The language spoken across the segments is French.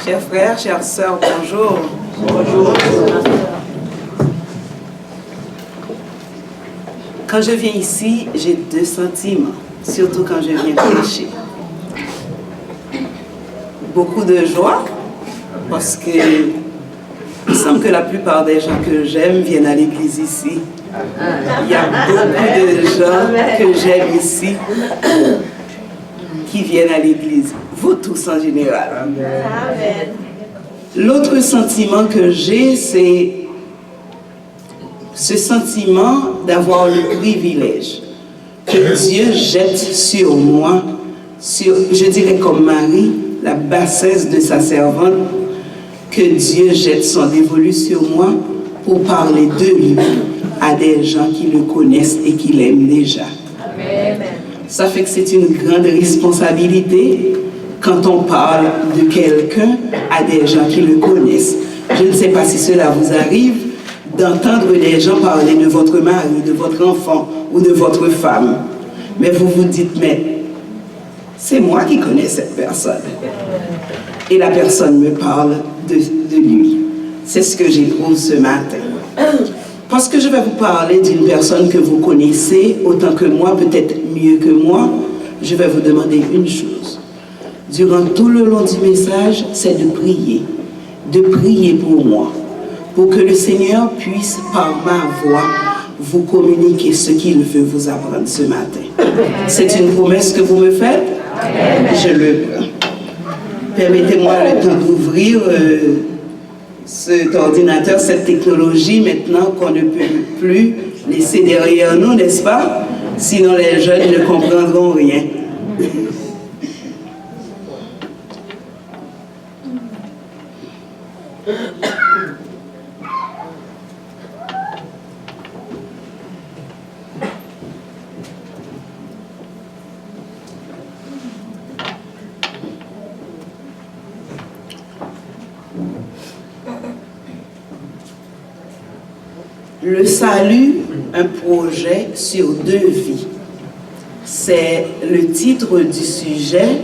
Chers frères, chères sœurs, bonjour. Bonjour. Quand je viens ici, j'ai deux sentiments, surtout quand je viens prêcher. Beaucoup de joie, parce que il semble que la plupart des gens que j'aime viennent à l'église ici. Il y a beaucoup de gens que j'aime ici qui viennent à l'église. Vous tous en général. Amen. L'autre sentiment que j'ai, c'est ce sentiment d'avoir le privilège que Dieu jette sur moi, je dirais comme Marie, la bassesse de sa servante, que Dieu jette son dévolu sur moi pour parler de lui à des gens qui le connaissent et qui l'aiment déjà. Amen. Ça fait que c'est une grande responsabilité quand on parle de quelqu'un à des gens qui le connaissent. Je ne sais pas si cela vous arrive d'entendre des gens parler de votre mari, de votre enfant ou de votre femme. Mais vous vous dites, mais c'est moi qui connais cette personne. Et la personne me parle de lui. C'est ce que j'éprouve ce matin. Parce que je vais vous parler d'une personne que vous connaissez autant que moi, peut-être mieux que moi. Je vais vous demander une chose. Durant tout le long du message, c'est de prier pour moi, pour que le Seigneur puisse, par ma voix, vous communiquer ce qu'il veut vous apprendre ce matin. C'est une promesse que vous me faites? Je le prends. Permettez-moi le temps d'ouvrir cet ordinateur, cette technologie, maintenant qu'on ne peut plus laisser derrière nous, n'est-ce pas? Sinon les jeunes ne comprendront rien. Le salut, un projet sur 2 vies. C'est le titre du sujet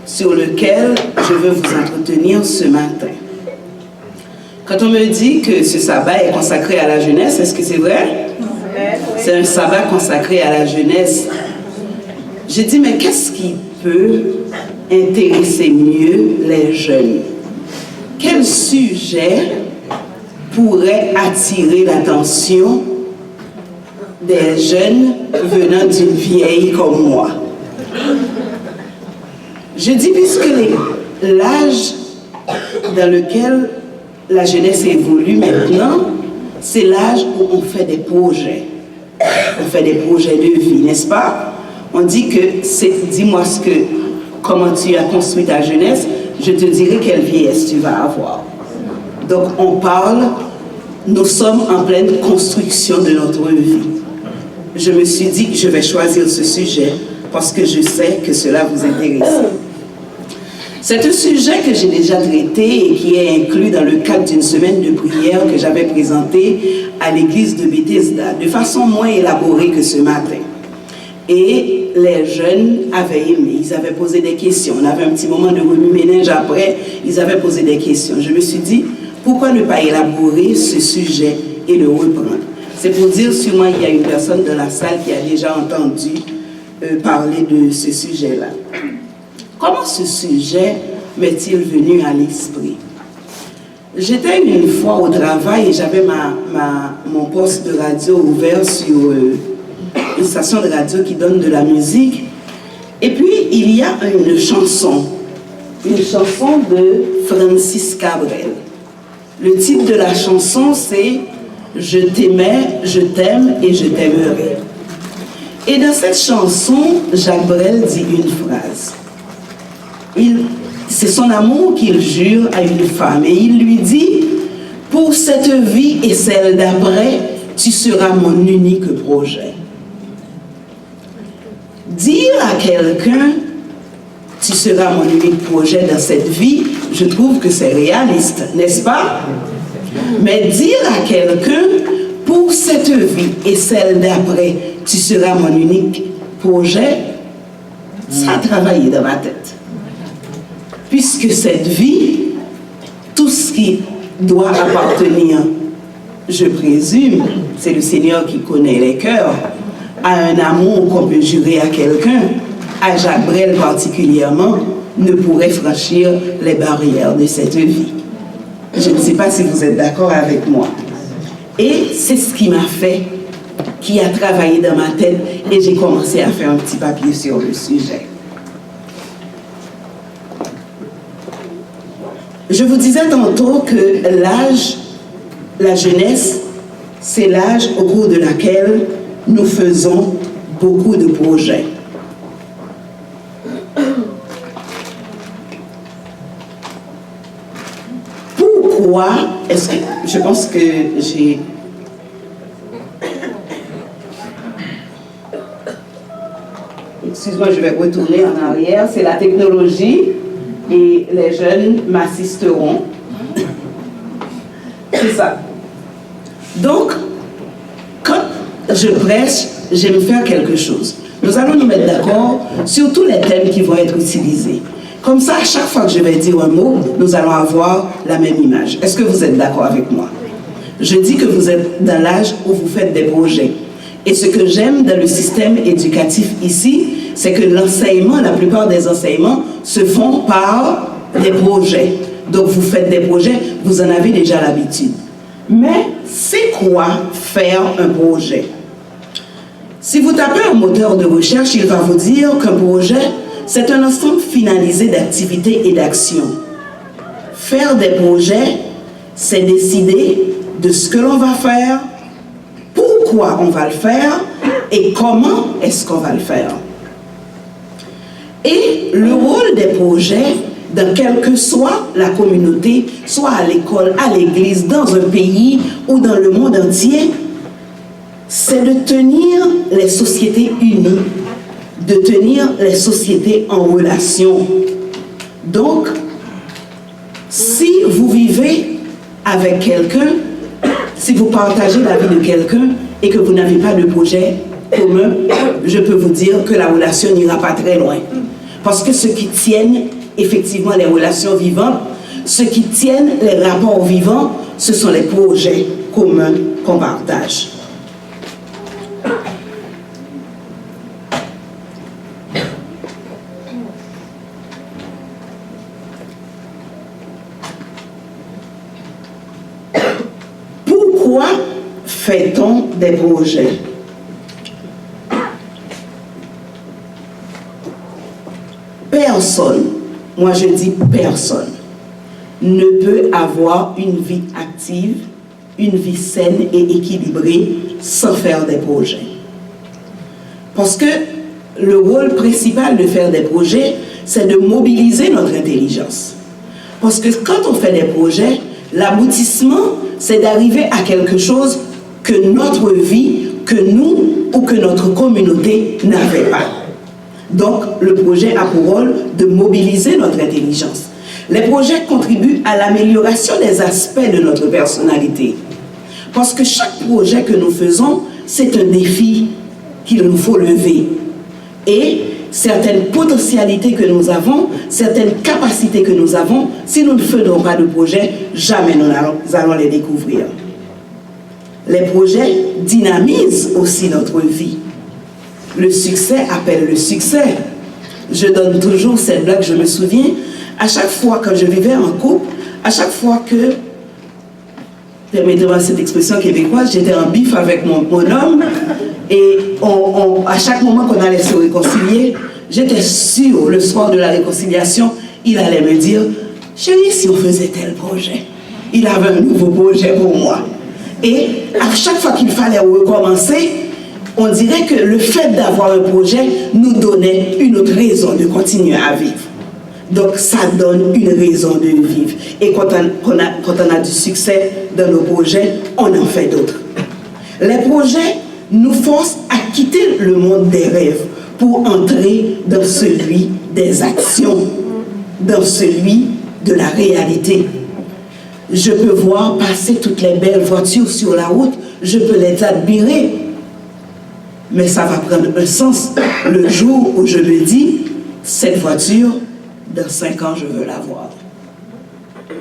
sur lequel je veux vous entretenir ce matin. Quand on me dit que ce sabbat est consacré à la jeunesse, est-ce que c'est vrai? C'est un sabbat consacré à la jeunesse. Je dis, mais qu'est-ce qui peut intéresser mieux les jeunes? Quel sujet pourrait attirer l'attention des jeunes venant d'une vieille comme moi? Je dis, puisque l'âge dans lequel la jeunesse évolue maintenant, c'est l'âge où on fait des projets. On fait des projets de vie, n'est-ce pas? On dit que dis-moi comment tu as construit ta jeunesse, je te dirai quelle vieillesse tu vas avoir. Donc nous sommes en pleine construction de notre vie. Je me suis dit que je vais choisir ce sujet parce que je sais que cela vous intéresse. C'est un sujet que j'ai déjà traité et qui est inclus dans le cadre d'une semaine de prière que j'avais présentée à l'église de Bethesda, de façon moins élaborée que ce matin. Et les jeunes avaient aimé, ils avaient posé des questions. On avait un petit moment de remue-ménage après, ils avaient posé des questions. Je me suis dit, pourquoi ne pas élaborer ce sujet et le reprendre? C'est pour dire, sûrement, il y a une personne dans la salle qui a déjà entendu parler de ce sujet-là. Comment ce sujet m'est-il venu à l'esprit? J'étais une fois au travail et j'avais mon poste de radio ouvert sur une station de radio qui donne de la musique. Et puis, il y a une chanson de Francis Cabrel. Le titre de la chanson, c'est « Je t'aimais, je t'aime et je t'aimerai ». Et dans cette chanson, Jacques Brel dit une phrase. C'est son amour qu'il jure à une femme. Et il lui dit, « Pour cette vie et celle d'après, tu seras mon unique projet. » Dire à quelqu'un, « Tu seras mon unique projet dans cette vie », je trouve que c'est réaliste, n'est-ce pas? Mais dire à quelqu'un, « Pour cette vie et celle d'après, tu seras mon unique projet », ça a travaillé dans ma tête. Puisque cette vie, tout ce qui doit appartenir, je présume, c'est le Seigneur qui connaît les cœurs, à un amour qu'on peut jurer à quelqu'un, à Jacques Brel particulièrement, ne pourrait franchir les barrières de cette vie. Je ne sais pas si vous êtes d'accord avec moi. Et c'est ce qui m'a fait, qui a travaillé dans ma tête, et j'ai commencé à faire un petit papier sur le sujet. Je vous disais tantôt que l'âge, la jeunesse, c'est l'âge au cours de laquelle nous faisons beaucoup de projets. Pourquoi est-ce que... Je pense que j'ai... Excuse-moi, je vais retourner en arrière. C'est la technologie et les jeunes m'assisteront. C'est ça. Donc, quand je prêche, j'aime faire quelque chose. Nous allons nous mettre d'accord sur tous les thèmes qui vont être utilisés. Comme ça, à chaque fois que je vais dire un mot, nous allons avoir la même image. Est-ce que vous êtes d'accord avec moi? Je dis que vous êtes dans l'âge où vous faites des projets. Et ce que j'aime dans le système éducatif ici, c'est que l'enseignement, la plupart des enseignements, se font par des projets. Donc vous faites des projets, vous en avez déjà l'habitude. Mais c'est quoi faire un projet? Si vous tapez un moteur de recherche, il va vous dire qu'un projet, c'est un ensemble finalisé d'activités et d'actions. Faire des projets, c'est décider de ce que l'on va faire, pourquoi on va le faire et comment est-ce qu'on va le faire. Et le rôle des projets, dans quelle que soit la communauté, soit à l'école, à l'église, dans un pays ou dans le monde entier, c'est de tenir les sociétés unies, de tenir les sociétés en relation. Donc, si vous vivez avec quelqu'un, si vous partagez la vie de quelqu'un et que vous n'avez pas de projet commun, je peux vous dire que la relation n'ira pas très loin. Parce que ce qui tienne effectivement les relations vivantes, ce qui tienne les rapports vivants, ce sont les projets communs qu'on partage. Pourquoi fait-on des projets? Personne, moi je dis personne, ne peut avoir une vie active, une vie saine et équilibrée sans faire des projets. Parce que le rôle principal de faire des projets, c'est de mobiliser notre intelligence. Parce que quand on fait des projets, l'aboutissement, c'est d'arriver à quelque chose que notre vie, que nous ou que notre communauté n'avait pas. Donc, le projet a pour rôle de mobiliser notre intelligence. Les projets contribuent à l'amélioration des aspects de notre personnalité. Parce que chaque projet que nous faisons, c'est un défi qu'il nous faut lever. Et certaines potentialités que nous avons, certaines capacités que nous avons, si nous ne faisons pas de projet, jamais nous allons les découvrir. Les projets dynamisent aussi notre vie. Le succès appelle le succès. Je donne toujours cette blague, je me souviens, à chaque fois que je vivais en couple, à chaque fois que, permettez-moi cette expression québécoise, j'étais en bif avec mon homme, et à chaque moment qu'on allait se réconcilier, j'étais sûre, le soir de la réconciliation, il allait me dire, chérie, si on faisait tel projet, il avait un nouveau projet pour moi. Et à chaque fois qu'il fallait recommencer, on dirait que le fait d'avoir un projet nous donnait une autre raison de continuer à vivre. Donc ça donne une raison de vivre. Et quand on a du succès dans nos projets, on en fait d'autres. Les projets nous forcent à quitter le monde des rêves pour entrer dans celui des actions, dans celui de la réalité. Je peux voir passer toutes les belles voitures sur la route, je peux les admirer, mais ça va prendre un sens le jour où je me dis, cette voiture, dans 5 ans, je veux la voir.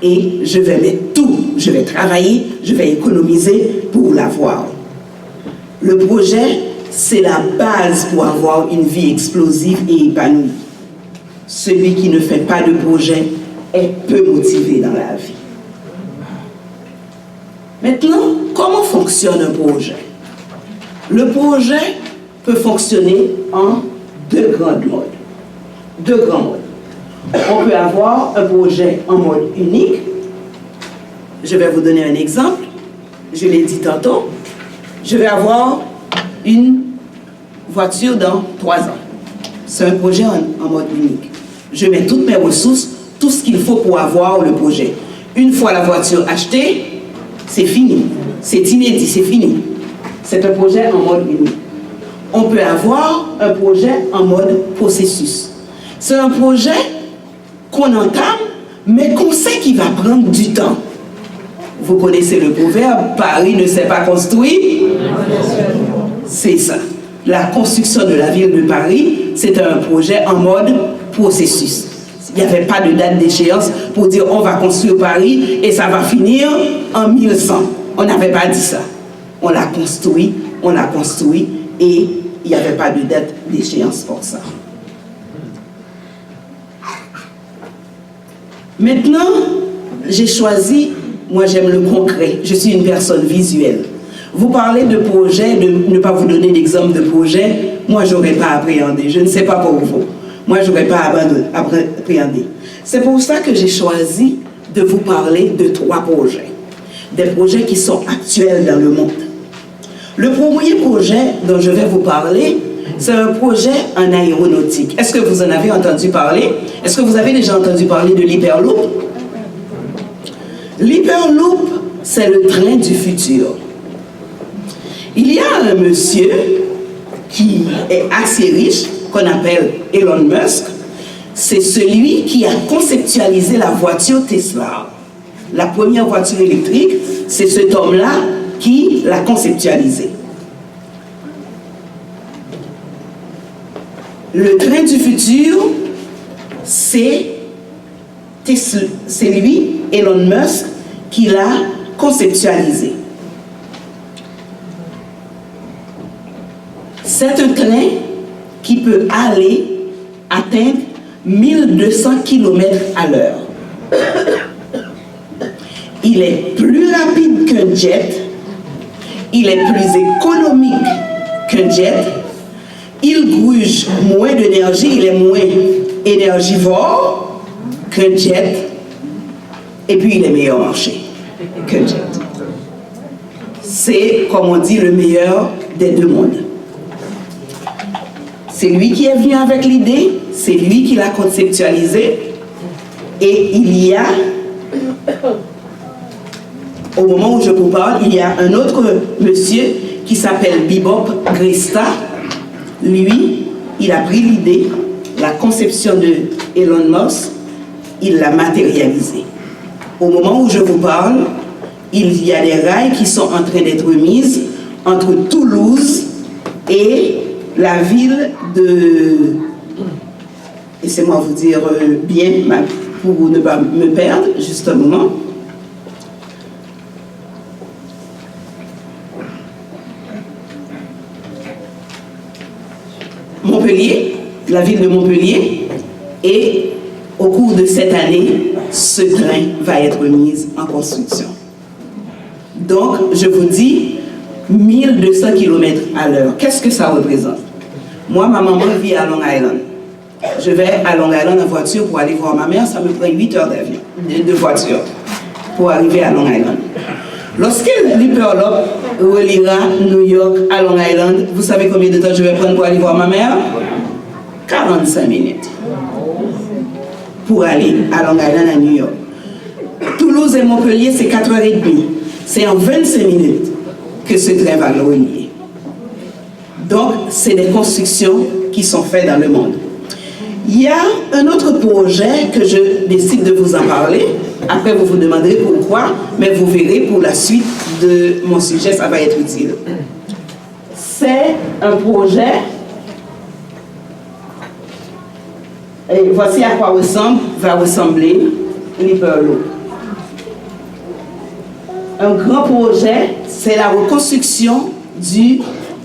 et je vais mettre tout, je vais travailler, je vais économiser pour l'avoir. Le projet, c'est la base pour avoir une vie explosive et épanouie. Celui qui ne fait pas de projet est peu motivé dans la vie. Maintenant, comment fonctionne un projet? Le projet peut fonctionner en deux grands modes. On peut avoir un projet en mode unique. Je vais vous donner un exemple. Je l'ai dit tantôt. Je vais avoir une voiture dans 3 ans. C'est un projet en mode unique. Je mets toutes mes ressources, tout ce qu'il faut pour avoir le projet. Une fois la voiture achetée, c'est fini. C'est inédit, c'est fini. C'est un projet en mode unique. On peut avoir un projet en mode processus. C'est un projet qu'on entame, mais qu'on sait qu'il va prendre du temps. Vous connaissez le proverbe, Paris ne s'est pas construit. C'est ça. La construction de la ville de Paris, c'est un projet en mode processus. Il n'y avait pas de date d'échéance pour dire on va construire Paris et ça va finir en 1100. On n'avait pas dit ça. On l'a construit et il n'y avait pas de date d'échéance pour ça. Maintenant, j'ai choisi, moi j'aime le concret, je suis une personne visuelle. Vous parlez de projet, de ne pas vous donner d'exemple de projet, moi je n'aurais pas appréhendé, je ne sais pas pour vous. Moi je n'aurais pas appréhendé. C'est pour ça que j'ai choisi de vous parler de 3 projets. Des projets qui sont actuels dans le monde. Le premier projet dont je vais vous parler, c'est un projet en aéronautique. Est-ce que vous en avez entendu parler? Est-ce que vous avez déjà entendu parler de l'Hyperloop? L'Hyperloop, c'est le train du futur. Il y a un monsieur qui est assez riche, qu'on appelle Elon Musk. C'est celui qui a conceptualisé la voiture Tesla. La première voiture électrique, c'est cet homme-là qui l'a conceptualisée. Le train du futur, c'est lui, Elon Musk, qui l'a conceptualisé. C'est un train qui peut atteindre 1200 km à l'heure. Il est plus rapide qu'un jet, il est plus économique qu'un jet, il gruge moins d'énergie, il est moins énergivore qu'un jet, et puis il est meilleur marché qu'un jet. C'est, comme on dit, le meilleur des deux mondes. C'est lui qui est venu avec l'idée, c'est lui qui l'a conceptualisé, et il y a, au moment où je vous parle, il y a un autre monsieur qui s'appelle Bebop Gresta. Lui, il a pris l'idée, la conception de Elon Musk, il l'a matérialisée. Au moment où je vous parle, il y a des rails qui sont en train d'être mises entre Toulouse et la ville de... Laissez-moi vous dire bien, pour ne pas me perdre, juste un moment. Montpellier, la ville de Montpellier, et au cours de cette année, ce train va être mis en construction. Donc, je vous dis, 1200 km à l'heure. Qu'est-ce que ça représente? Moi, ma maman vit à Long Island. Je vais à Long Island en voiture pour aller voir ma mère, ça me prend 8 heures d'avion, de voiture, pour arriver à Long Island. Lorsque l'Hyperloop reliera New York à Long Island, vous savez combien de temps je vais prendre pour aller voir ma mère? 45 minutes. Pour aller à Long Island, à New York. Toulouse et Montpellier, c'est 4h30. C'est en 25 minutes que ce train va le relier. Donc, c'est des constructions qui sont faites dans le monde. Il y a un autre projet que je décide de vous en parler. Après, vous vous demanderez pourquoi, mais vous verrez pour la suite de mon sujet, ça va être utile. C'est un projet, et voici à quoi va ressembler l'Hyperloop. un grand projet, c'est la reconstruction du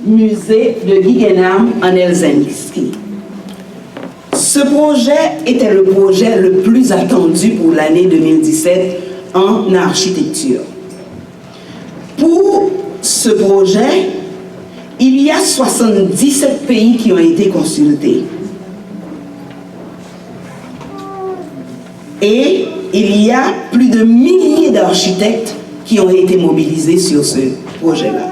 musée de Guggenheim en Helsinki. Ce projet était le projet le plus attendu pour l'année 2017 en architecture. Pour ce projet, il y a 77 pays qui ont été consultés. Et il y a plus de milliers d'architectes qui ont été mobilisés sur ce projet-là.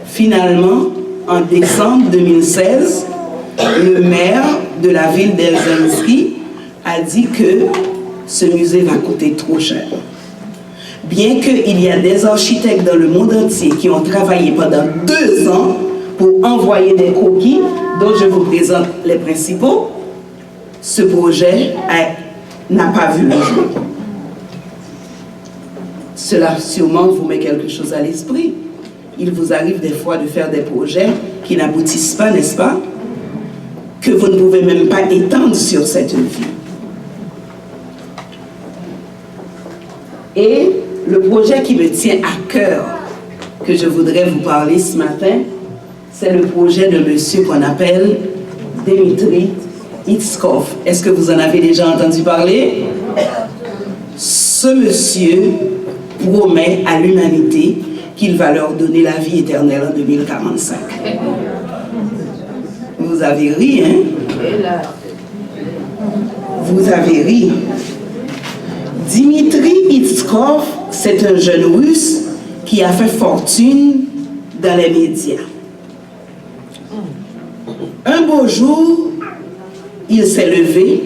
Finalement, en décembre 2016, le maire de la ville d'Helsinki a dit que ce musée va coûter trop cher. Bien qu'il y a des architectes dans le monde entier qui ont travaillé pendant 2 ans pour envoyer des croquis, dont je vous présente les principaux, ce projet n'a pas vu le jour. Cela sûrement vous met quelque chose à l'esprit. Il vous arrive des fois de faire des projets qui n'aboutissent pas, n'est-ce pas? Que vous ne pouvez même pas étendre sur cette vie. Et le projet qui me tient à cœur, que je voudrais vous parler ce matin, c'est le projet de monsieur qu'on appelle Dimitri Hitchcock. Est-ce que vous en avez déjà entendu parler? Ce monsieur promet à l'humanité qu'il va leur donner la vie éternelle en 2045. Vous avez ri, hein? Vous avez ri. Dimitri Hitchcock, c'est un jeune russe qui a fait fortune dans les médias. Un beau jour, il s'est levé,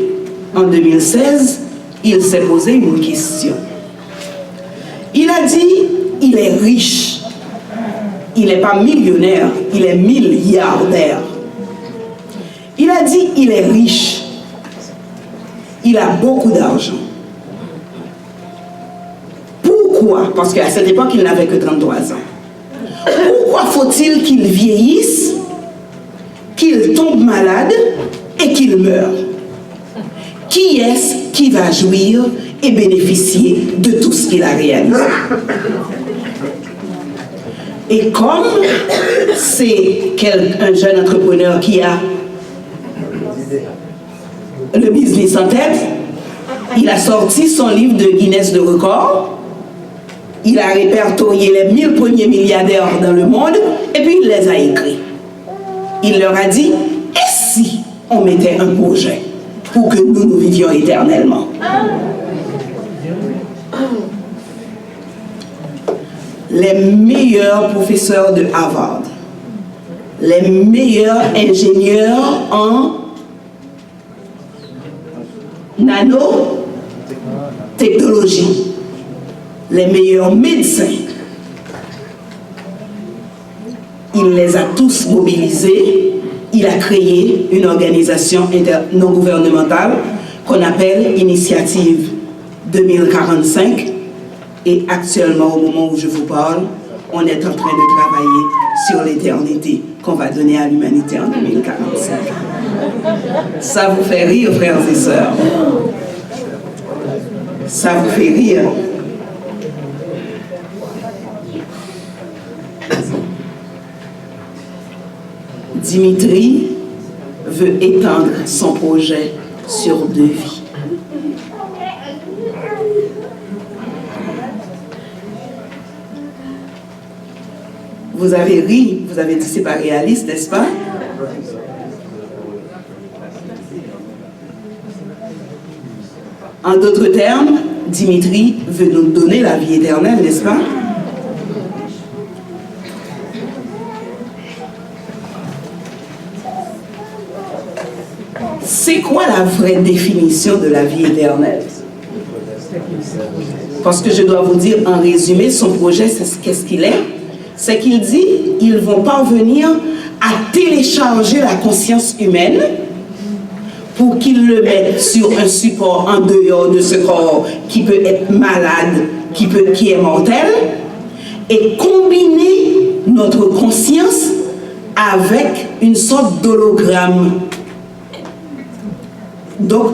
en 2016, il s'est posé une question. Il a dit, il est riche. Il n'est pas millionnaire, il est milliardaire. Il a dit, il est riche. Il a beaucoup d'argent. Pourquoi? Parce qu'à cette époque, il n'avait que 33 ans. Pourquoi faut-il qu'il vieillisse, qu'il tombe malade et qu'il meure? Qui est-ce qui va jouir et bénéficier de tout ce qu'il a réalisé? Et comme c'est un jeune entrepreneur qui a le business en tête, il a sorti son livre de Guinness de record, il a répertorié les 1000 premiers milliardaires dans le monde et puis il les a écrits. Il leur a dit, et si on mettait un projet pour que nous vivions éternellement? Les meilleurs professeurs de Harvard, les meilleurs ingénieurs en nanotechnologie, les meilleurs médecins, il les a tous mobilisés. Il a créé une organisation non gouvernementale qu'on appelle Initiative 2045. Et actuellement, au moment où je vous parle, on est en train de travailler sur l'éternité qu'on va donner à l'humanité en 2045. Ça vous fait rire, frères et sœurs? Ça vous fait rire? Dimitri veut étendre son projet sur 2 vies. Vous avez ri, vous avez dit c'est pas réaliste, n'est-ce pas? En d'autres termes, Dimitri veut nous donner la vie éternelle, n'est-ce pas? C'est quoi la vraie définition de la vie éternelle? Parce que je dois vous dire en résumé, son projet, qu'est-ce qu'il est? C'est qu'il dit, ils vont parvenir à télécharger la conscience humaine pour qu'ils le mettent sur un support en dehors de ce corps qui peut être malade, qui est mortel, et combiner notre conscience avec une sorte d'hologramme. Donc,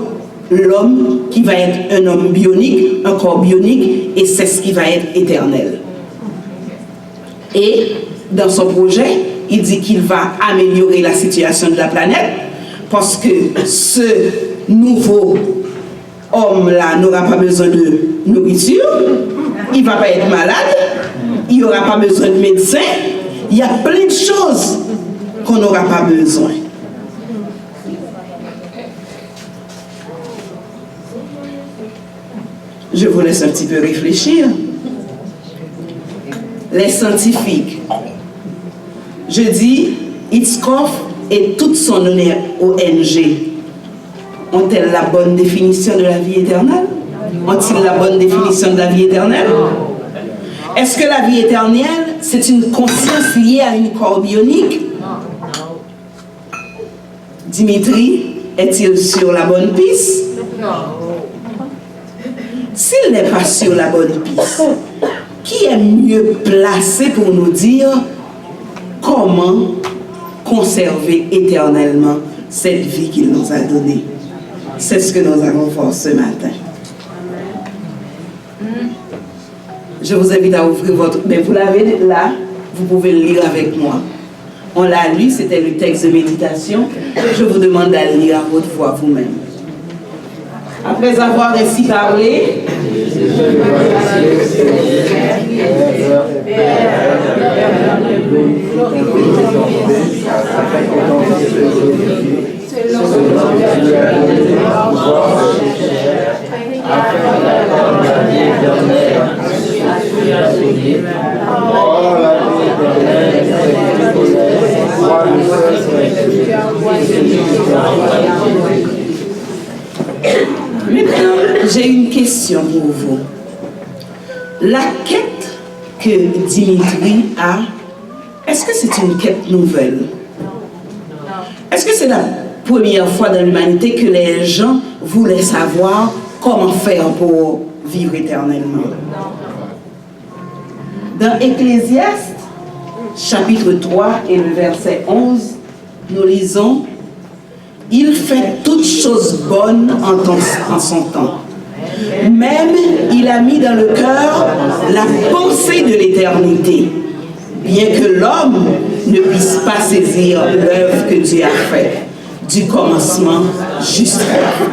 l'homme qui va être un homme bionique, un corps bionique, et c'est ce qui va être éternel. Et dans son projet, il dit qu'il va améliorer la situation de la planète parce que ce nouveau homme-là n'aura pas besoin de nourriture, il ne va pas être malade, il n'aura pas besoin de médecin, il y a plein de choses qu'on n'aura pas besoin. Je vous laisse un petit peu réfléchir. Les scientifiques, je dis, Hitchcock et toute son ONG, ont-elles la bonne définition de la vie éternelle? Ont-ils la bonne définition de la vie éternelle? Est-ce que la vie éternelle, c'est une conscience liée à une corps bionique? Dimitri, est-il sur la bonne piste? S'il n'est pas sur la bonne piste, qui est mieux placé pour nous dire comment conserver éternellement cette vie qu'il nous a donnée? C'est ce que nous allons voir ce matin. Je vous invite à ouvrir votre... Mais vous l'avez là, vous pouvez le lire avec moi. On l'a lu, c'était le texte de méditation. Je vous demande d'aller lire à votre voix vous-même. Après avoir ainsi parlé, maintenant, j'ai une question pour vous. La quête que Dimitri a, est-ce que c'est une quête nouvelle? Est-ce que c'est la première fois dans l'humanité que les gens voulaient savoir comment faire pour vivre éternellement? Dans Ecclésiaste, chapitre 3 et le verset 11, nous lisons: il fait toutes choses bonnes en son temps. Même il a mis dans le cœur la pensée de l'éternité, bien que l'homme ne puisse pas saisir l'œuvre que Dieu a faite, du commencement jusqu'à la fin.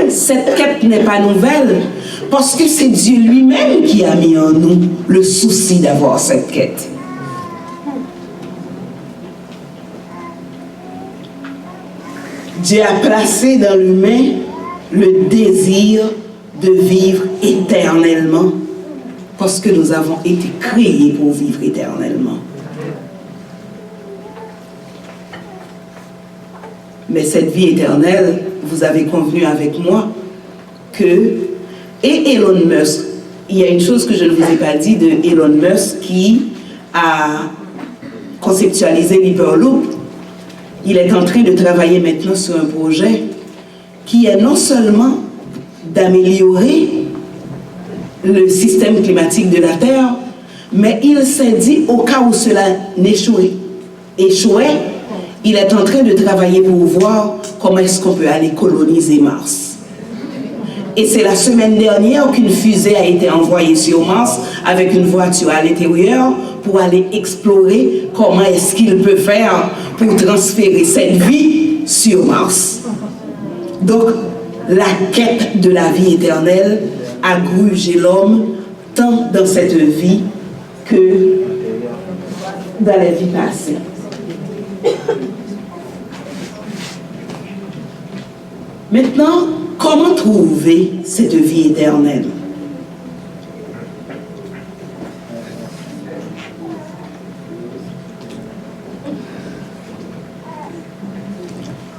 Cette quête n'est pas nouvelle, parce que c'est Dieu lui-même qui a mis en nous le souci d'avoir cette quête. Dieu a placé dans l'humain le désir de vivre éternellement, parce que nous avons été créés pour vivre éternellement. Mais cette vie éternelle, vous avez convenu avec moi que, et Elon Musk, il y a une chose que je ne vous ai pas dit de Elon Musk qui a conceptualisé l'Hyperloop. Il est en train de travailler maintenant sur un projet qui est non seulement d'améliorer le système climatique de la Terre, mais il s'est dit, au cas où cela échouait, il est en train de travailler pour voir comment est-ce qu'on peut aller coloniser Mars. Et c'est la semaine dernière qu'une fusée a été envoyée sur Mars avec une voiture à l'intérieur pour aller explorer comment est-ce qu'il peut faire pour transférer cette vie sur Mars. Donc, la quête de la vie éternelle a grugé l'homme tant dans cette vie que dans la vie passée. Maintenant, comment trouver cette vie éternelle?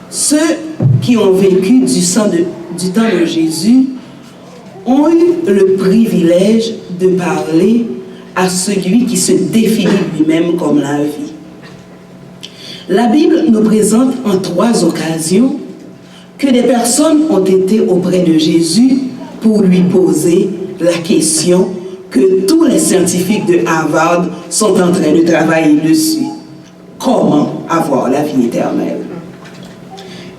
Ceux qui ont vécu du temps de Jésus ont eu le privilège de parler à celui qui se définit lui-même comme la vie. La Bible nous présente en 3 occasions que des personnes ont été auprès de Jésus pour lui poser la question que tous les scientifiques de Harvard sont en train de travailler dessus. Comment avoir la vie éternelle?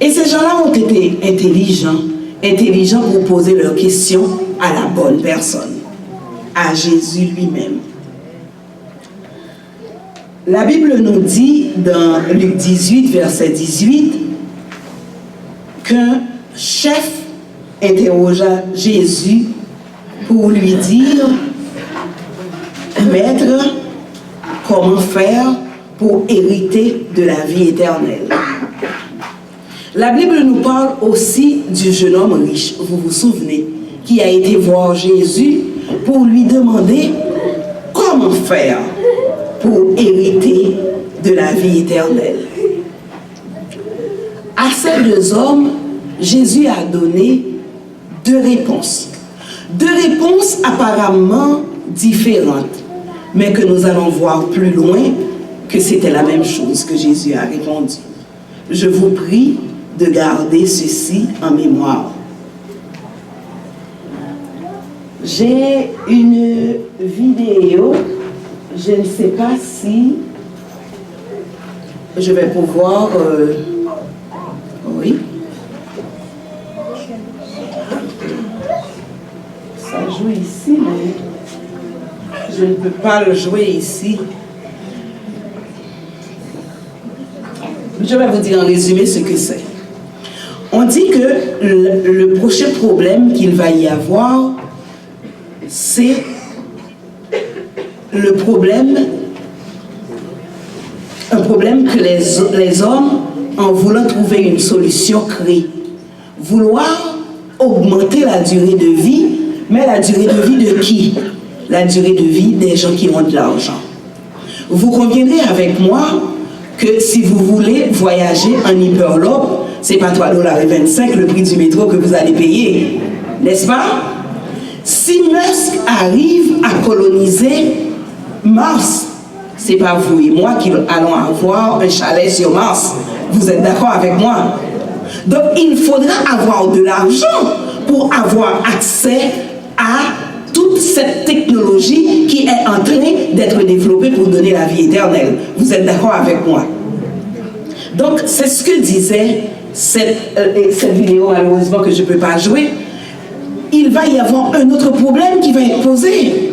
Et ces gens-là ont été intelligents pour poser leurs questions à la bonne personne, à Jésus lui-même. La Bible nous dit dans Luc 18, verset 18, qu'un chef interrogea Jésus pour lui dire: Maître, comment faire pour hériter de la vie éternelle? La Bible nous parle aussi du jeune homme riche, vous vous souvenez, qui a été voir Jésus pour lui demander comment faire pour hériter de la vie éternelle. À ces deux hommes, Jésus a donné deux réponses. Deux réponses apparemment différentes, mais que nous allons voir plus loin que c'était la même chose que Jésus a répondu. Je vous prie de garder ceci en mémoire. J'ai une vidéo, je ne sais pas si je vais pouvoir... oui. Ça joue ici, mais je ne peux pas le jouer ici. Je vais vous dire en résumé ce que c'est. On dit que le prochain problème qu'il va y avoir, c'est le problème, un problème que les hommes, en voulant trouver une solution, créent. Vouloir augmenter la durée de vie, mais la durée de vie de qui? La durée de vie des gens qui ont de l'argent. Vous conviendrez avec moi que si vous voulez voyager en Hyperloop, c'est pas $3,25 le prix du métro que vous allez payer, n'est-ce pas? Si Musk arrive à coloniser Mars, c'est pas vous et moi qui allons avoir un chalet sur Mars. Vous êtes d'accord avec moi? Donc il faudra avoir de l'argent pour avoir accès à toute cette technologie qui est en train d'être développée pour donner la vie éternelle. Vous êtes d'accord avec moi? Donc c'est ce que disait cette vidéo, malheureusement que je ne peux pas jouer. Il va y avoir un autre problème qui va être posé.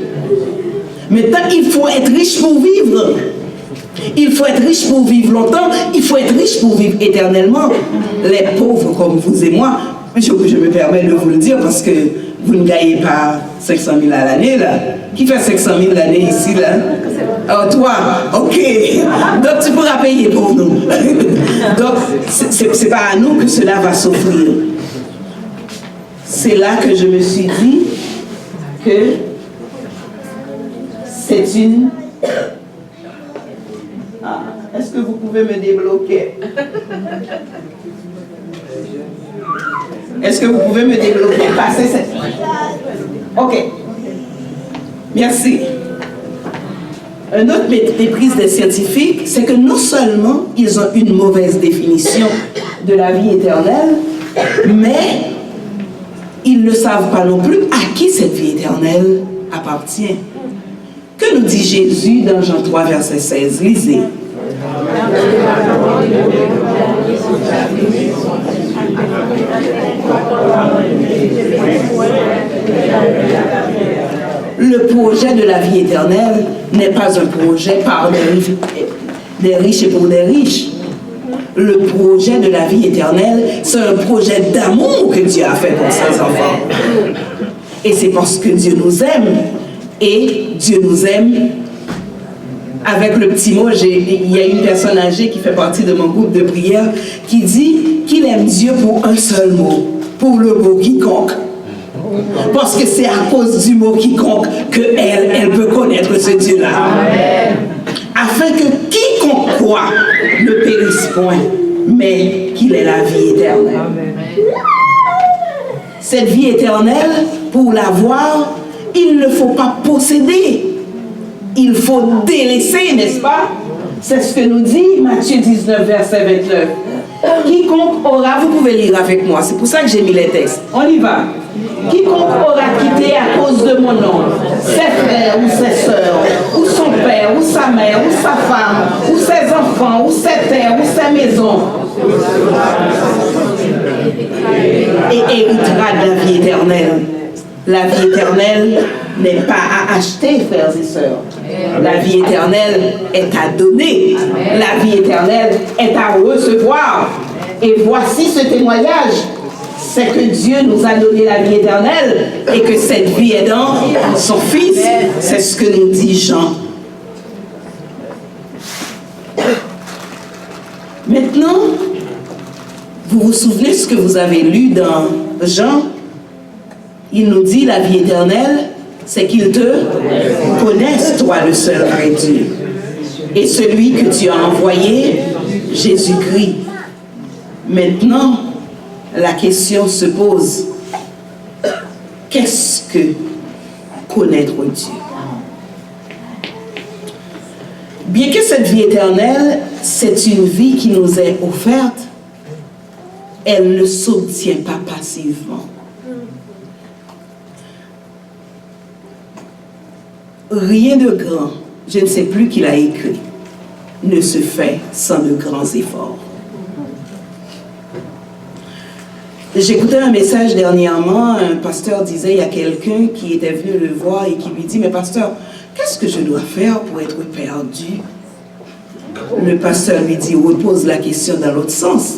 Maintenant, il faut être riche pour vivre. Il faut être riche pour vivre longtemps. Il faut être riche pour vivre éternellement. Les pauvres comme vous et moi, je me permets de vous le dire parce que vous ne gagnez pas 500 000 à l'année, là. Qui fait 500 000 l'année ici, là? Oh, toi? Ok. Donc, tu pourras payer pour nous. Donc, c'est pas à nous que cela va s'offrir. C'est là que je me suis dit que c'est une... Ah, est-ce que vous pouvez me débloquer? Est-ce que vous pouvez me débloquer? Passer cette... Ok. Merci. Une autre méprise des scientifiques, c'est que non seulement ils ont une mauvaise définition de la vie éternelle, mais ils ne savent pas non plus à qui cette vie éternelle appartient. Que nous dit Jésus dans Jean 3, verset 16? Lisez. Le projet de la vie éternelle n'est pas un projet par des riches et pour des riches. Le projet de la vie éternelle, c'est un projet d'amour que Dieu a fait pour ses enfants. Et c'est parce que Dieu nous aime. Et Dieu nous aime. Avec le petit mot, il y a une personne âgée qui fait partie de mon groupe de prière qui dit qu'il aime Dieu pour un seul mot, pour le mot quiconque. Parce que c'est à cause du mot quiconque qu'elle peut connaître ce Dieu-là. Afin que quiconque croit ne périsse point, mais qu'il ait la vie éternelle. Cette vie éternelle, pour l'avoir, il ne faut pas posséder. Il faut délaisser, n'est-ce pas? C'est ce que nous dit Matthieu 19, verset 29. Quiconque aura, vous pouvez lire avec moi, c'est pour ça que j'ai mis les textes. On y va. Quiconque aura quitté à cause de mon nom ses frères ou ses sœurs, ou son père, ou sa mère, ou sa femme, ou ses enfants, ou ses terres, ou ses maisons. et héritera de la vie éternelle. La vie éternelle n'est pas à acheter, frères et sœurs. La vie éternelle est à donner. La vie éternelle est à recevoir. Et voici ce témoignage. C'est que Dieu nous a donné la vie éternelle et que cette vie est dans son Fils. C'est ce que nous dit Jean. Maintenant, vous vous souvenez ce que vous avez lu dans Jean? Il nous dit la vie éternelle, c'est qu'il te connaisse, toi le seul vrai Dieu. Et celui que tu as envoyé, Jésus-Christ. Maintenant, la question se pose, qu'est-ce que connaître Dieu? Bien que cette vie éternelle, c'est une vie qui nous est offerte, elle ne s'obtient pas passivement. Rien de grand, je ne sais plus qui l'a écrit, ne se fait sans de grands efforts. J'écoutais un message dernièrement, un pasteur disait, il y a quelqu'un qui était venu le voir et qui lui dit, mais pasteur, qu'est-ce que je dois faire pour être perdu? Le pasteur lui dit, repose la question dans l'autre sens.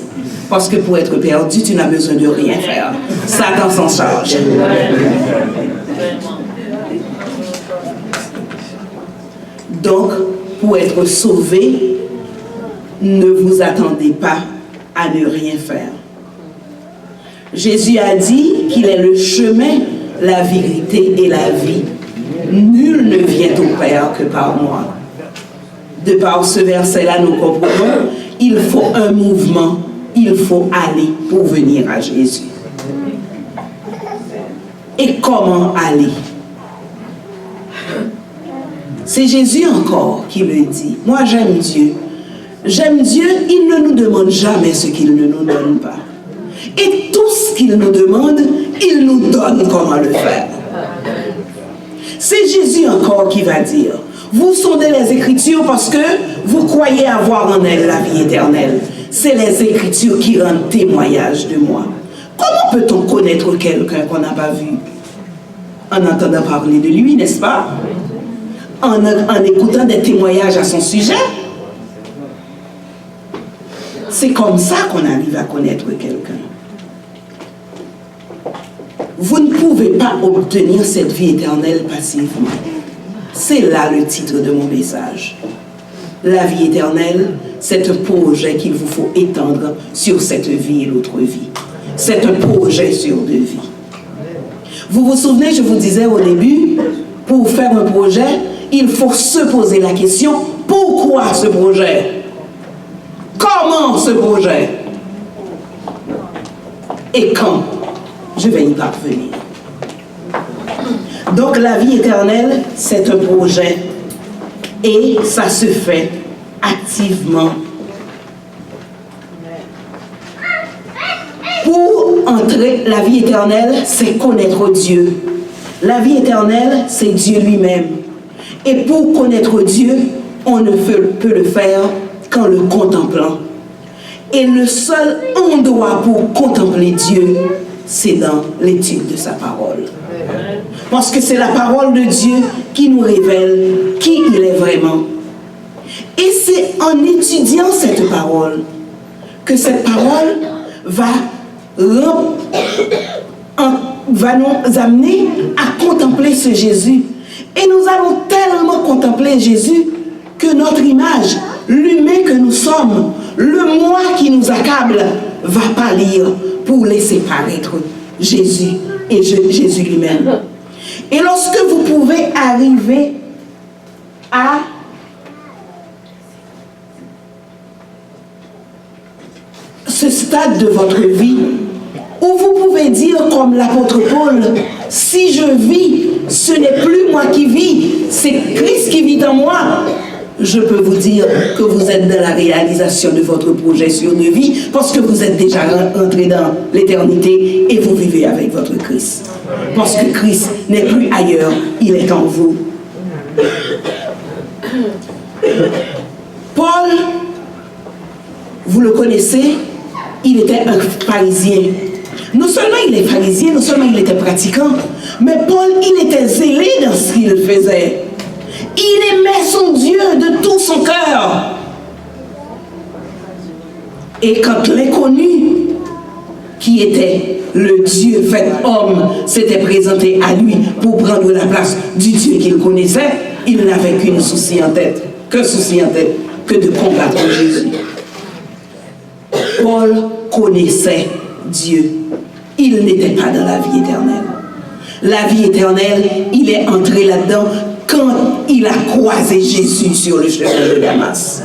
Parce que pour être perdu, tu n'as besoin de rien faire. Satan s'en charge. Donc, pour être sauvé, ne vous attendez pas à ne rien faire. Jésus a dit qu'il est le chemin, la vérité et la vie. Nul ne vient au Père que par moi. De par ce verset-là, nous comprenons, il faut un mouvement, il faut aller pour venir à Jésus. Et comment aller? C'est Jésus encore qui le dit. Moi, j'aime Dieu. J'aime Dieu, il ne nous demande jamais ce qu'il ne nous donne pas. Et tout ce qu'il nous demande, il nous donne comment le faire. C'est Jésus encore qui va dire, vous sondez les Écritures parce que vous croyez avoir en elles la vie éternelle. C'est les Écritures qui rendent témoignage de moi. Comment peut-on connaître quelqu'un qu'on n'a pas vu? En entendant parler de lui, n'est-ce pas? En écoutant des témoignages à son sujet. C'est comme ça qu'on arrive à connaître quelqu'un. Vous ne pouvez pas obtenir cette vie éternelle passivement. C'est là le titre de mon message. La vie éternelle, c'est un projet qu'il vous faut étendre sur cette vie et l'autre vie. C'est un projet sur 2 vies. Vous vous souvenez, je vous disais au début, pour faire un projet, il faut se poser la question, pourquoi ce projet? Comment ce projet? Et quand je vais y parvenir? Donc la vie éternelle, c'est un projet et ça se fait activement. Pour entrer, la vie éternelle, c'est connaître Dieu. La vie éternelle, c'est Dieu lui-même. Et pour connaître Dieu, on ne peut le faire qu'en le contemplant. Et le seul endroit pour contempler Dieu, c'est dans l'étude de sa parole. Parce que c'est la parole de Dieu qui nous révèle qui il est vraiment. Et c'est en étudiant cette parole que cette parole va nous amener à contempler ce Jésus. Et nous allons tellement contempler Jésus que notre image, l'humain que nous sommes, le moi qui nous accable, va pâlir pour laisser paraître Jésus et Jésus lui-même. Et lorsque vous pouvez arriver à ce stade de votre vie où vous pouvez dire comme l'apôtre Paul, si je vis, ce n'est plus moi qui vis, c'est Christ qui vit en moi. Je peux vous dire que vous êtes dans la réalisation de votre projet sur 2 vies parce que vous êtes déjà rentré dans l'éternité et vous vivez avec votre Christ. Parce que Christ n'est plus ailleurs, il est en vous. Paul, vous le connaissez, il était un pharisien. Non seulement il est pharisien, non seulement il était pratiquant, mais Paul, il était zélé dans ce qu'il faisait. Il aimait son Dieu de tout son cœur. Et quand l'inconnu, qui était le Dieu fait homme, s'était présenté à lui pour prendre la place du Dieu qu'il connaissait, il n'avait qu'un souci en tête, que de combattre Jésus. Paul connaissait Dieu. Il n'était pas dans la vie éternelle. La vie éternelle, il est entré là-dedans quand il a croisé Jésus sur le chemin de Damas.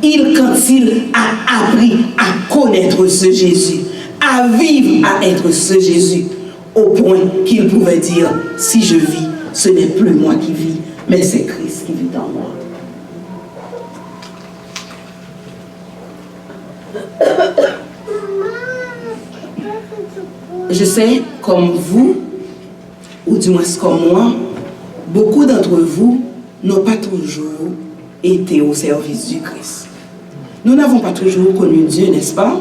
Quand il a appris à connaître ce Jésus, à vivre, à être ce Jésus, au point qu'il pouvait dire, si je vis, ce n'est plus moi qui vis, mais c'est Christ qui vit en moi. Je sais, comme vous, ou du moins comme moi, beaucoup d'entre vous n'ont pas toujours été au service du Christ. Nous n'avons pas toujours connu Dieu, n'est-ce pas?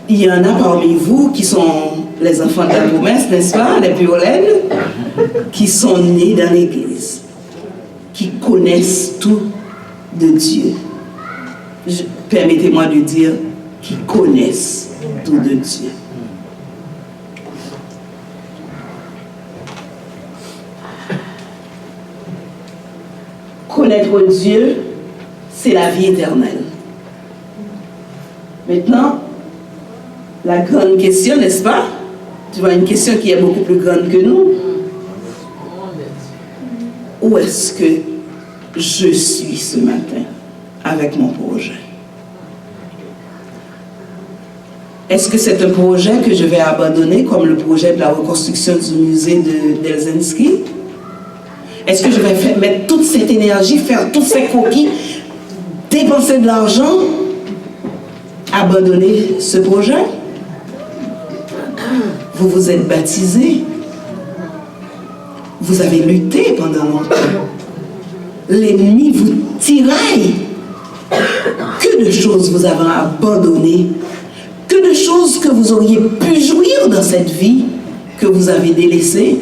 Il y en a parmi vous qui sont les enfants de la promesse, n'est-ce pas? Les Piolaines, qui sont nés dans l'Église, qui connaissent tout de Dieu. Permettez-moi de dire, qui connaissent tout de Dieu. Connaître Dieu, c'est la vie éternelle. Maintenant, la grande question, n'est-ce pas? Tu vois, une question qui est beaucoup plus grande que nous. Où est-ce que je suis ce matin avec mon projet? Est-ce que c'est un projet que je vais abandonner comme le projet de la reconstruction du musée d'Helsinki? Est-ce que je vais mettre toute cette énergie, faire toutes ces coquilles, dépenser de l'argent, abandonner ce projet? Vous vous êtes baptisé. Vous avez lutté pendant longtemps. L'ennemi vous tiraille. Que de choses vous avez abandonnées. Que de choses que vous auriez pu jouir dans cette vie que vous avez délaissée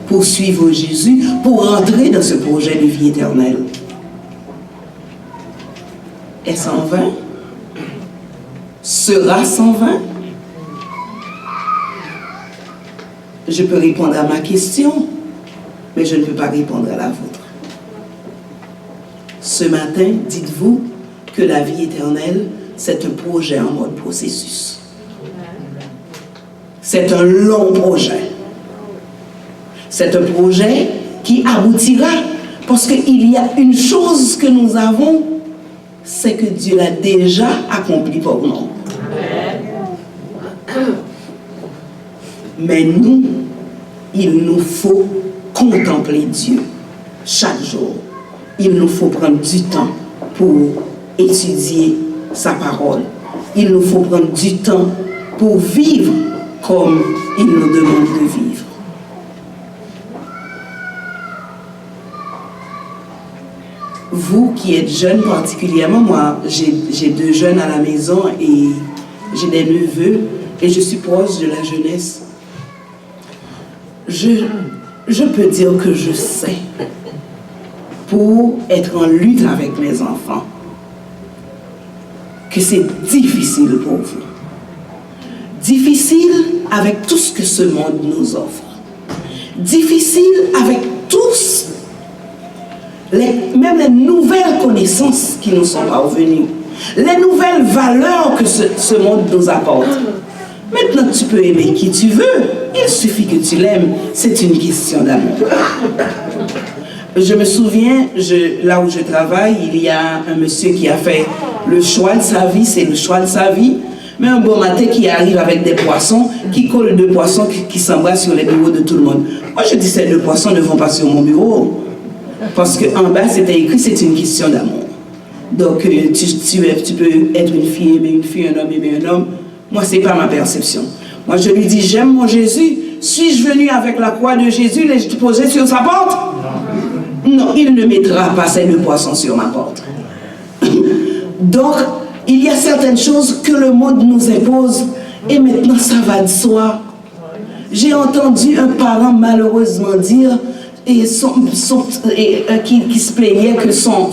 pour suivre Jésus, pour entrer dans ce projet de vie éternelle. Est-ce en vain? Sera-ce en vain? Je peux répondre à ma question, mais je ne peux pas répondre à la vôtre. Ce matin, dites-vous que la vie éternelle, c'est un projet en mode processus. C'est un long projet. C'est un projet qui aboutira parce qu'il y a une chose que nous avons, c'est que Dieu l'a déjà accompli pour nous. Mais nous, il nous faut contempler Dieu chaque jour. Il nous faut prendre du temps pour étudier sa parole. Il nous faut prendre du temps pour vivre comme il nous demande de vivre. Vous qui êtes jeunes particulièrement, moi j'ai 2 jeunes à la maison et j'ai des neveux et je suis proche de la jeunesse. Je peux dire que je sais, pour être en lutte avec mes enfants, que c'est difficile pour vous. Difficile avec tout ce que ce monde nous offre. Difficile avec tous, même les nouvelles connaissances qui nous sont parvenues, les nouvelles valeurs que ce monde nous apporte. Maintenant, tu peux aimer qui tu veux. Il suffit que tu l'aimes. C'est une question d'amour. Je me souviens, là où je travaille, il y a un monsieur qui a fait le choix de sa vie, c'est le choix de sa vie. Mais un bon matin qui arrive avec des poissons, qui collent 2 poissons qui s'embrassent sur les bureaux de tout le monde. Moi, je dis, ces 2 poissons ne vont pas sur mon bureau. Parce qu'en bas, c'était écrit, c'est une question d'amour. Donc, tu peux être une fille, aimer une fille, un homme, aimer un homme. Moi, ce n'est pas ma perception. Moi, je lui dis, j'aime mon Jésus. Suis-je venu avec la croix de Jésus, les poser sur sa porte? Non, il ne mettra pas ces 2 poissons sur ma porte. Donc, Il y a certaines choses que le monde nous impose et maintenant ça va de soi. J'ai entendu un parent malheureusement dire qui se plaignait que son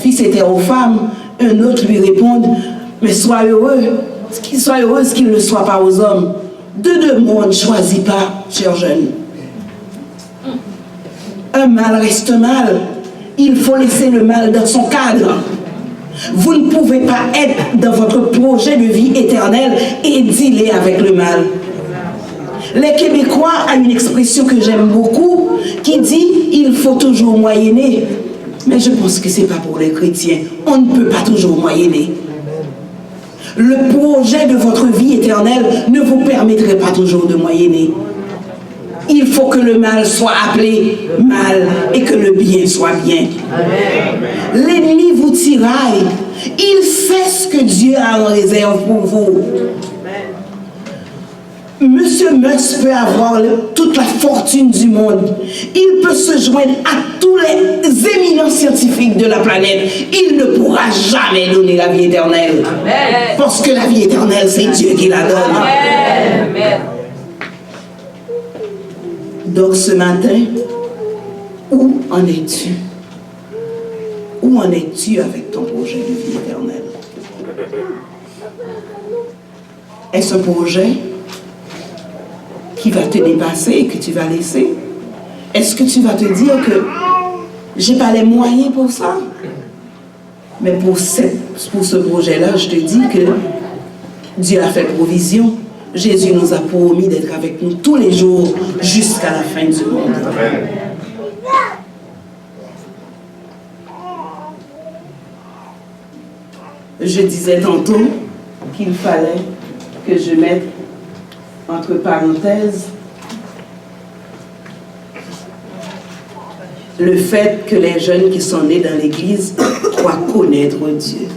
fils était aux femmes. Un autre lui répond, mais sois heureuse qu'il ne soit pas aux hommes. De deux mots, on ne choisit pas, cher jeune. Un mal reste mal. Il faut laisser le mal dans son cadre. Vous ne pouvez pas être dans votre projet de vie éternelle et dealer avec le mal. Les Québécois ont une expression que j'aime beaucoup qui dit « il faut toujours moyenner ». Mais je pense que ce n'est pas pour les chrétiens. On ne peut pas toujours moyenner. Le projet de votre vie éternelle ne vous permettrait pas toujours de moyenner. Il faut que le mal soit appelé mal et que le bien soit bien. L'ennemi vous tiraille. Il sait ce que Dieu a en réserve pour vous. Monsieur Musk peut avoir toute la fortune du monde. Il peut se joindre à tous les éminents scientifiques de la planète. Il ne pourra jamais donner la vie éternelle. Amen. Parce que la vie éternelle, c'est Dieu qui la donne. Amen. Donc ce matin, où en es-tu? Où en es-tu avec ton projet de vie éternelle? Est-ce un projet qui va te dépasser et que tu vas laisser? Est-ce que tu vas te dire que j'ai pas les moyens pour ça? Mais pour ce projet-là, je te dis que Dieu a fait provision. Jésus nous a promis d'être avec nous tous les jours jusqu'à la fin du monde. Amen. Je disais tantôt qu'il fallait que je mette entre parenthèses le fait que les jeunes qui sont nés dans l'Église croient connaître Dieu.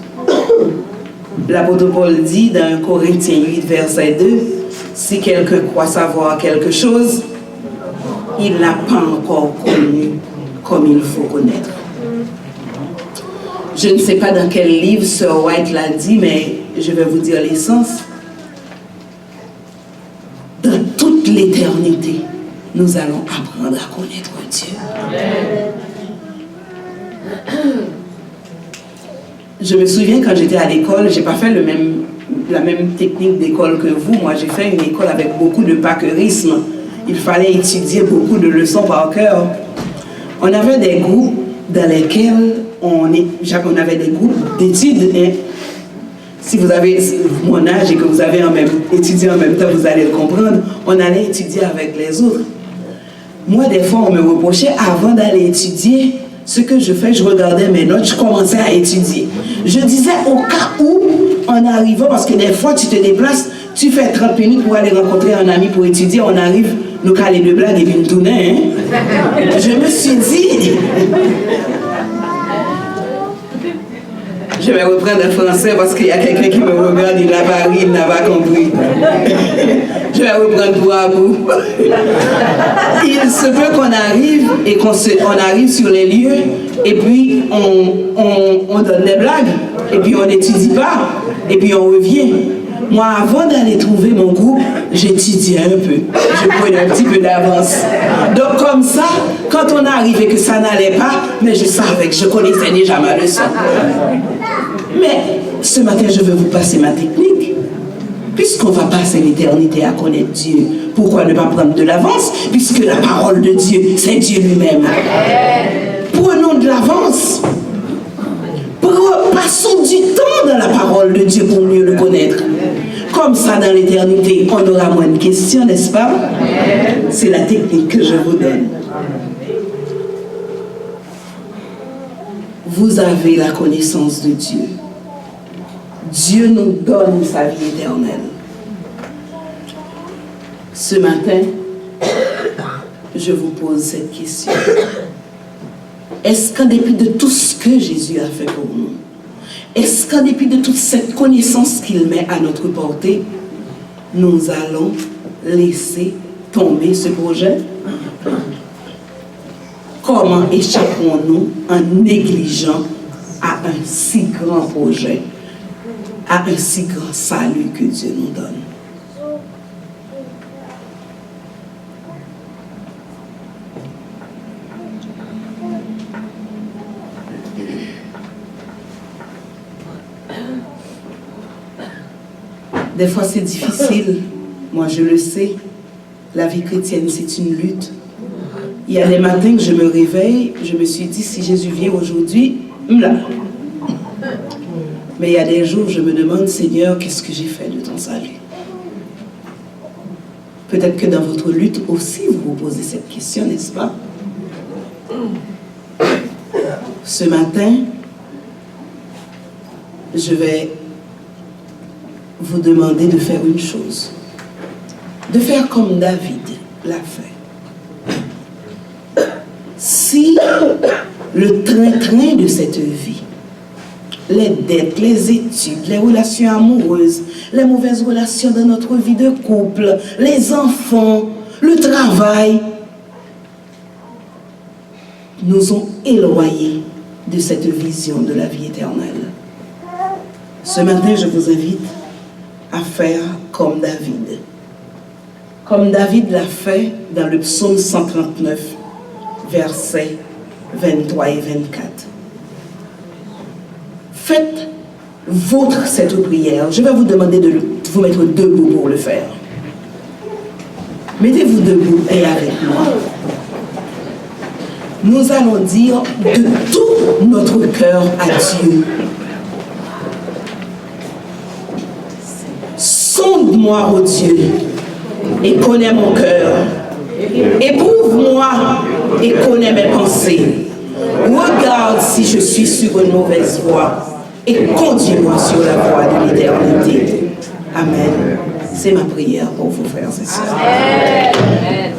L'apôtre Paul dit dans 1 Corinthiens 8, verset 2, si quelqu'un croit savoir quelque chose, il n'a pas encore connu comme il faut connaître. Je ne sais pas dans quel livre Sir White l'a dit, mais je vais vous dire l'essence. Dans toute l'éternité, nous allons apprendre à connaître Dieu. Je me souviens quand j'étais à l'école, je n'ai pas fait la même technique d'école que vous. Moi, j'ai fait une école avec beaucoup de pâquerisme. Il fallait étudier beaucoup de leçons par cœur. On avait des groupes dans lesquels on avait des groupes d'études. Si vous avez mon âge et que vous avez étudié en même temps, vous allez le comprendre. On allait étudier avec les autres. Moi, des fois, on me reprochait, avant d'aller étudier, ce que je fais, je regardais mes notes, je commençais à étudier. Je disais, au cas où, en arrivant, parce que des fois, tu te déplaces, tu fais 30 minutes pour aller rencontrer un ami pour étudier, on arrive, nous caler de blagues et puis nous tourner. Hein? Je me suis dit... Je vais reprendre le français parce qu'il y a quelqu'un qui me regarde, il n'a pas ri, il n'a pas compris. Je vais reprendre pour à bout. Il se peut qu'on arrive et qu'on arrive sur les lieux et puis on donne des blagues et puis on n'étudie pas et puis on revient. Moi, avant d'aller trouver mon groupe, j'étudiais un peu. Je prenais un petit peu d'avance. Donc comme ça, quand on arrivait que ça n'allait pas, mais je savais que je connaissais déjà ma leçon. Mais ce matin, je veux vous passer ma technique. Puisqu'on va passer l'éternité à connaître Dieu, pourquoi ne pas prendre de l'avance? Puisque la parole de Dieu, c'est Dieu lui-même. Prenons de l'avance. Passons du temps dans la parole de Dieu pour mieux le connaître. Comme ça, dans l'éternité, on aura moins de questions, n'est-ce pas? C'est la technique que je vous donne. Vous avez la connaissance de Dieu. Dieu nous donne sa vie éternelle. Ce matin, je vous pose cette question. Est-ce qu'en dépit de tout ce que Jésus a fait pour nous, est-ce qu'en dépit de toute cette connaissance qu'il met à notre portée, nous allons laisser tomber ce projet? Comment échappons-nous en négligeant à un si grand projet, à un si grand salut que Dieu nous donne. Des fois, c'est difficile. Moi, je le sais. La vie chrétienne, c'est une lutte. Il y a des matins que je me réveille, je me suis dit, si Jésus vient aujourd'hui, là. Mais il y a des jours, je me demande, Seigneur, qu'est-ce que j'ai fait de ton salut? Peut-être que dans votre lutte aussi, vous vous posez cette question, n'est-ce pas? Ce matin, je vais vous demander de faire une chose. De faire comme David l'a fait. Si le train-train de cette vie, les dettes, les études, les relations amoureuses, les mauvaises relations dans notre vie de couple, les enfants, le travail, nous ont éloignés de cette vision de la vie éternelle. Ce matin, je vous invite à faire comme David. Comme David l'a fait dans le psaume 139, versets 23 et 24. Faites cette prière. Je vais vous demander de vous mettre debout pour le faire. Mettez-vous debout et avec moi. Nous allons dire de tout notre cœur à Dieu. Sonde-moi, ô Dieu, et connais mon cœur. Éprouve-moi et connais mes pensées. Regarde si je suis sur une mauvaise voie et conduis-moi sur la voie de l'éternité. Amen. C'est ma prière pour vous, frères et sœurs. Amen.